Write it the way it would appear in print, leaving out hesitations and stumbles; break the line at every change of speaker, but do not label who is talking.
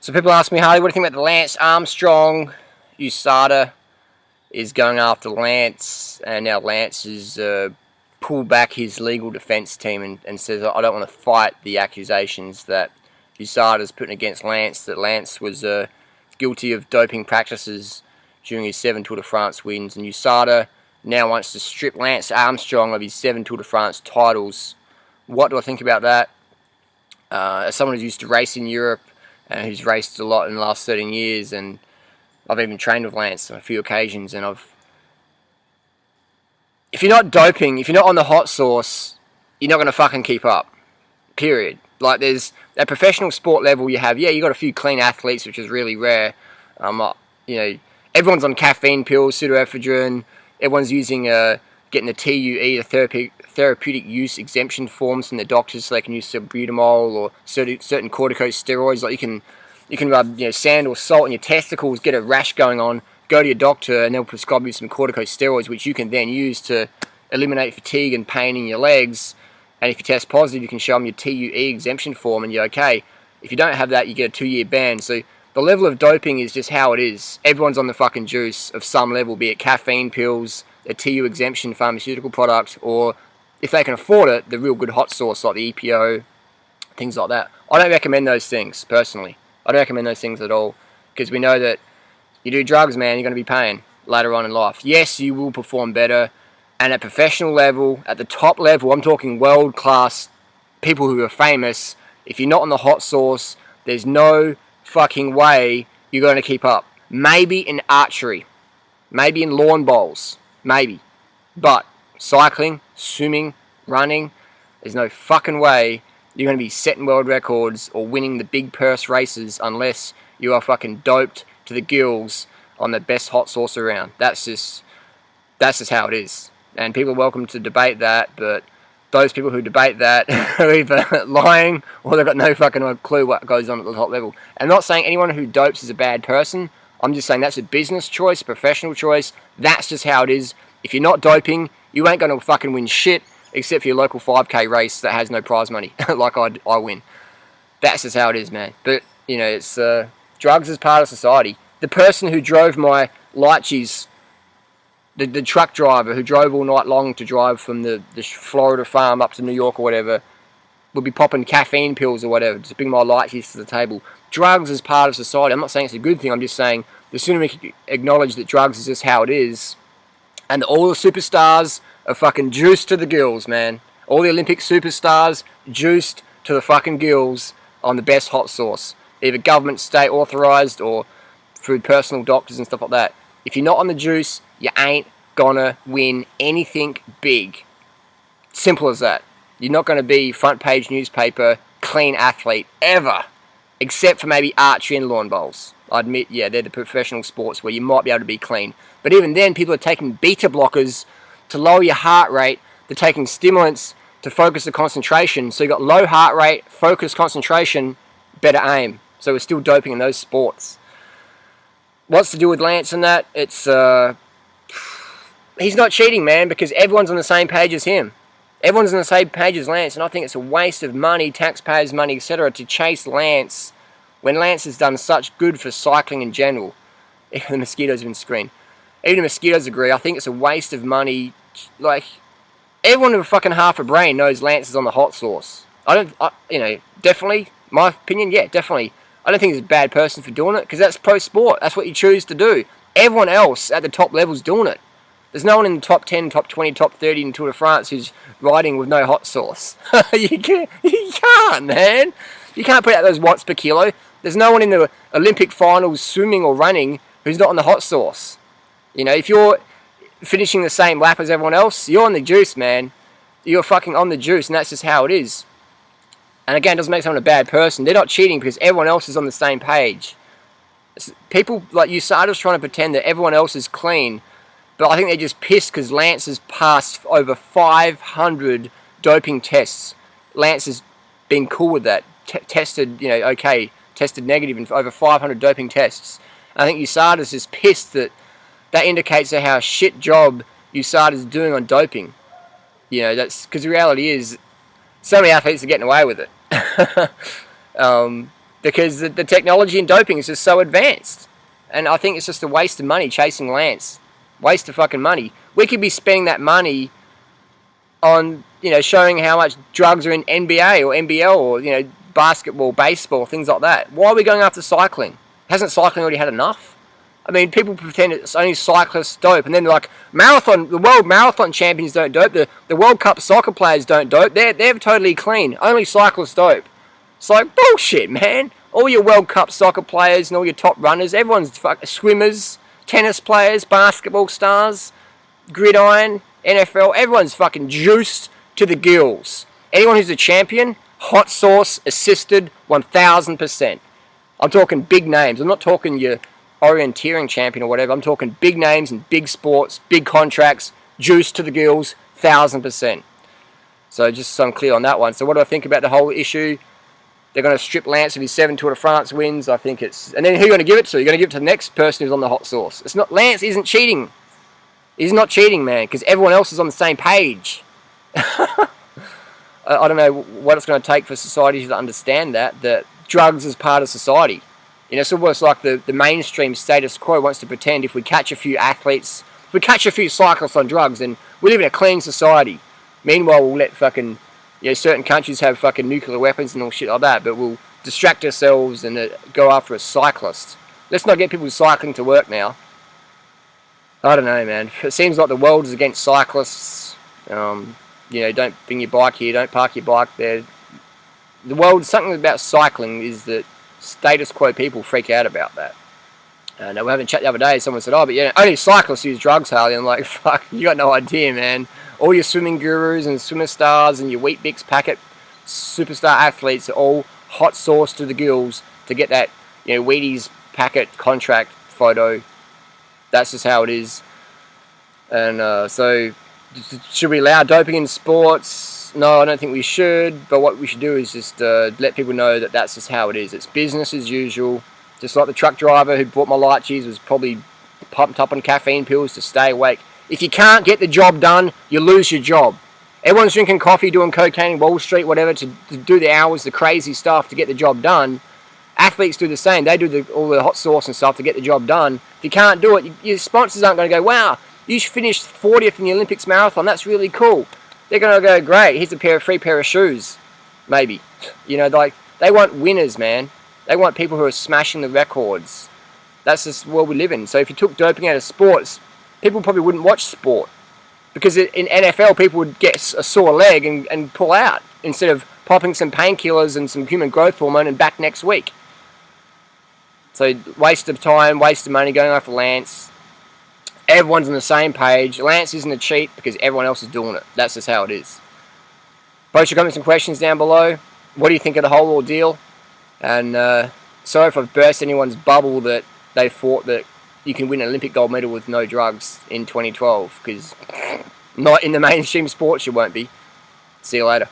So people ask me, Harley, what do you think about the Lance Armstrong? USADA is going after Lance, and now Lance has pulled back his legal defence team and says, I don't want to fight the accusations that USADA is putting against Lance, that Lance was guilty of doping practices during his 7 Tour de France wins, and USADA now wants to strip Lance Armstrong of his 7 Tour de France titles. What do I think about that? As someone who's used to race in Europe, who's raced a lot in the last 13 years, and I've even trained with Lance on a few occasions, and if you're not doping, if you're not on the hot sauce, you're not going to fucking keep up. Period. Like, there's, at professional sport level, you have, you got a few clean athletes, which is really rare. Everyone's on caffeine pills, pseudoephedrine, everyone's using, getting the TUE, the therapeutic use exemption forms from the doctors so they can use salbutamol or certain corticosteroids. Like you can rub sand or salt in your testicles, get a rash going on, go to your doctor and they'll prescribe you some corticosteroids which you can then use to eliminate fatigue and pain in your legs. And if you test positive, you can show them your TUE exemption form and you're okay. If you don't have that, you get a 2-year ban. So the level of doping is just how it is. Everyone's on the fucking juice of some level, be it caffeine pills, a TUE exemption pharmaceutical product, or if they can afford it, the real good hot sauce like the EPO, things like that. I don't recommend those things, personally. I don't recommend those things at all, because we know that you do drugs, man, you're going to be paying later on in life. Yes, you will perform better, and at professional level, at the top level, I'm talking world-class people who are famous, if you're not on the hot sauce, there's no fucking way you're going to keep up. Maybe in archery, maybe in lawn bowls, maybe, but cycling, swimming, running, there's no fucking way you're going to be setting world records or winning the big purse races unless you are fucking doped to the gills on the best hot sauce around. That's just how it is. And people are welcome to debate that, but those people who debate that are either lying or they've got no fucking clue what goes on at the top level. I'm not saying anyone who dopes is a bad person. I'm just saying that's a business choice, a professional choice. That's just how it is. If you're not doping, you ain't going to fucking win shit except for your local 5k race that has no prize money, like I win. That's just how it is, man. But, it's drugs is part of society. The person who drove my lychees, the truck driver who drove all night long to drive from the Florida farm up to New York or whatever, would be popping caffeine pills or whatever to bring my lychees to the table. Drugs is part of society. I'm not saying it's a good thing. I'm just saying the sooner we can acknowledge that drugs is just how it is, and all the superstars are fucking juiced to the gills, man. All the Olympic superstars juiced to the fucking gills on the best hot sauce. Either government, state authorised, or through personal doctors and stuff like that. If you're not on the juice, you ain't gonna win anything big. Simple as that. You're not gonna be front page newspaper, clean athlete, ever. Except for maybe archery and lawn bowls. I admit, they're the professional sports where you might be able to be clean. But even then, people are taking beta blockers to lower your heart rate. They're taking stimulants to focus the concentration. So you've got low heart rate, focus concentration, better aim. So we're still doping in those sports. What's to do with Lance and that? It's, he's not cheating, man, because everyone's on the same page as him. Everyone's on the same page as Lance, and I think it's a waste of money, taxpayers' money, etc., to chase Lance when Lance has done such good for cycling in general. Even the mosquitoes have been screened. Even the mosquitoes agree. I think it's a waste of money. Like, everyone with fucking half a brain knows Lance is on the hot sauce. Definitely, my opinion, definitely. I don't think he's a bad person for doing it, because that's pro sport. That's what you choose to do. Everyone else at the top level's doing it. There's no one in the top 10, top 20, top 30 in Tour de France who's riding with no hot sauce. You can't, man. You can't put out those watts per kilo. There's no one in the Olympic finals swimming or running who's not on the hot sauce. If you're finishing the same lap as everyone else, you're on the juice, man. You're fucking on the juice, and that's just how it is. And again, it doesn't make someone a bad person. They're not cheating because everyone else is on the same page. People like USADA's trying to pretend that everyone else is clean, but I think they're just pissed because Lance has passed over 500 doping tests. Lance has been cool with that. Tested negative in over 500 doping tests. I think USADA's just pissed that indicates how shit job USADA's doing on doping. That's because the reality is so many athletes are getting away with it. because the technology in doping is just so advanced. And I think it's just a waste of money chasing Lance. Waste of fucking money. We could be spending that money on, showing how much drugs are in NBA or NBL or, basketball, baseball, things like that. Why are we going after cycling? Hasn't cycling already had enough? I mean, people pretend it's only cyclists dope, and then they're like, the world marathon champions don't dope, the World Cup soccer players don't dope, they're totally clean, only cyclists dope. It's like, bullshit, man. All your World Cup soccer players and all your top runners, everyone's swimmers, tennis players, basketball stars, gridiron, NFL, everyone's fucking juiced to the gills. Anyone who's a champion, hot sauce, assisted, 1000%. I'm talking big names. I'm not talking your orienteering champion or whatever. I'm talking big names and big sports, big contracts, juiced to the gills, 1000%. So just so I'm clear on that one. So what do I think about the whole issue? They're going to strip Lance of his 7 Tour de France wins. I think it's... And then who are you going to give it to? You're going to give it to the next person who's on the hot sauce. It's not... Lance isn't cheating. He's not cheating, man, because everyone else is on the same page. I don't know what it's going to take for society to understand that drugs is part of society. It's almost like the mainstream status quo wants to pretend if we catch a few athletes, if we catch a few cyclists on drugs, then we live in a clean society. Meanwhile, we'll let fucking... certain countries have fucking nuclear weapons and all shit like that, but we'll distract ourselves and go after a cyclist. Let's not get people cycling to work now. I don't know, man. It seems like the world is against cyclists. Don't bring your bike here, don't park your bike there. The world, something about cycling is that status quo people freak out about that. And we were having a chat the other day, someone said, but only cyclists use drugs, Harley. I'm like, fuck, you got no idea, man. All your swimming gurus and swimmer stars and your Wheat-Bix packet superstar athletes are all hot sauce to the gills to get that, Wheaties packet contract photo. That's just how it is. And so, should we allow doping in sports? No, I don't think we should. But what we should do is just let people know that that's just how it is. It's business as usual. Just like the truck driver who bought my light cheese was probably pumped up on caffeine pills to stay awake. If you can't get the job done, you lose your job. Everyone's drinking coffee, doing cocaine, Wall Street, whatever, to do the hours, the crazy stuff to get the job done. Athletes do the same. They do all the hot sauce and stuff to get the job done. If you can't do it, your sponsors aren't going to go, wow, you finished 40th in the Olympics marathon. That's really cool. They're going to go, great, here's a free pair of shoes. Maybe. They want winners, man. They want people who are smashing the records. That's just the world we live in. So if you took doping out of sports, people probably wouldn't watch sport. Because in NFL, people would get a sore leg and pull out instead of popping some painkillers and some human growth hormone and back next week. So waste of time, waste of money going after Lance. Everyone's on the same page. Lance isn't a cheat because everyone else is doing it. That's just how it is. Post your comments and questions down below. What do you think of the whole ordeal? And sorry if I've burst anyone's bubble that they thought that you can win an Olympic gold medal with no drugs in 2012, because not in the mainstream sports you won't be. See you later.